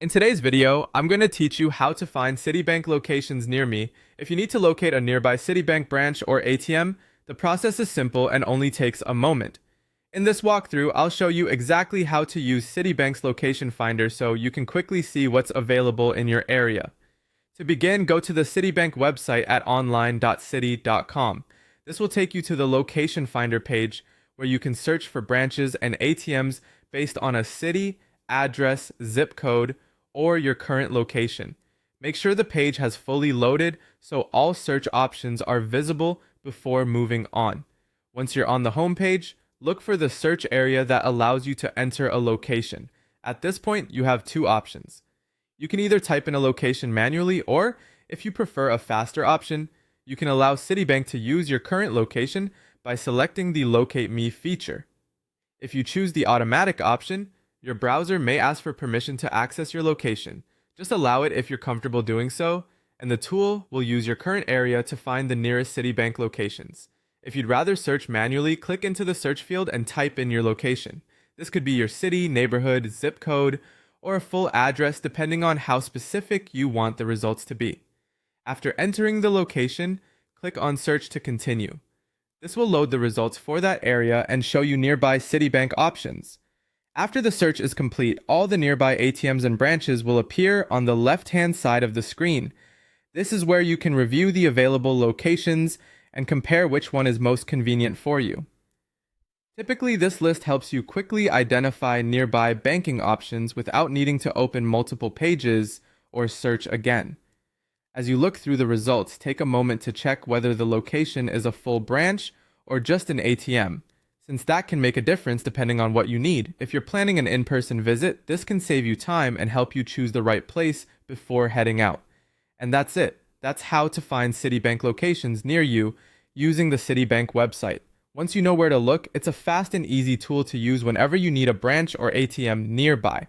In today's video, I'm going to teach you how to find Citibank locations near me. If you need to locate a nearby Citibank branch or ATM, the process is simple and only takes a moment. In this walkthrough, I'll show you exactly how to use Citibank's location finder so you can quickly see what's available in your area. To begin, go to the Citibank website at online.citi.com. This will take you to the location finder page where you can search for branches and ATMs based on a city, address, zip code, or your current location. Make sure the page has fully loaded so all search options are visible before moving on. Once you're on the home page, look for the search area that allows you to enter a location. At this point, you have two options. You can either type in a location manually, or if you prefer a faster option, you can allow Citibank to use your current location by selecting the Locate Me feature. If you choose the automatic option, your browser may ask for permission to access your location. Just allow it if you're comfortable doing so, and the tool will use your current area to find the nearest Citibank locations. If you'd rather search manually, click into the search field and type in your location. This could be your city, neighborhood, zip code, or a full address depending on how specific you want the results to be. After entering the location, click on Search to continue. This will load the results for that area and show you nearby Citibank options. After the search is complete, all the nearby ATMs and branches will appear on the left-hand side of the screen. This is where you can review the available locations and compare which one is most convenient for you. Typically, this list helps you quickly identify nearby banking options without needing to open multiple pages or search again. As you look through the results, take a moment to check whether the location is a full branch or just an ATM, since that can make a difference depending on what you need. If you're planning an in-person visit, this can save you time and help you choose the right place before heading out. And that's it. That's how to find Citibank locations near you using the Citibank website. Once you know where to look, it's a fast and easy tool to use whenever you need a branch or ATM nearby.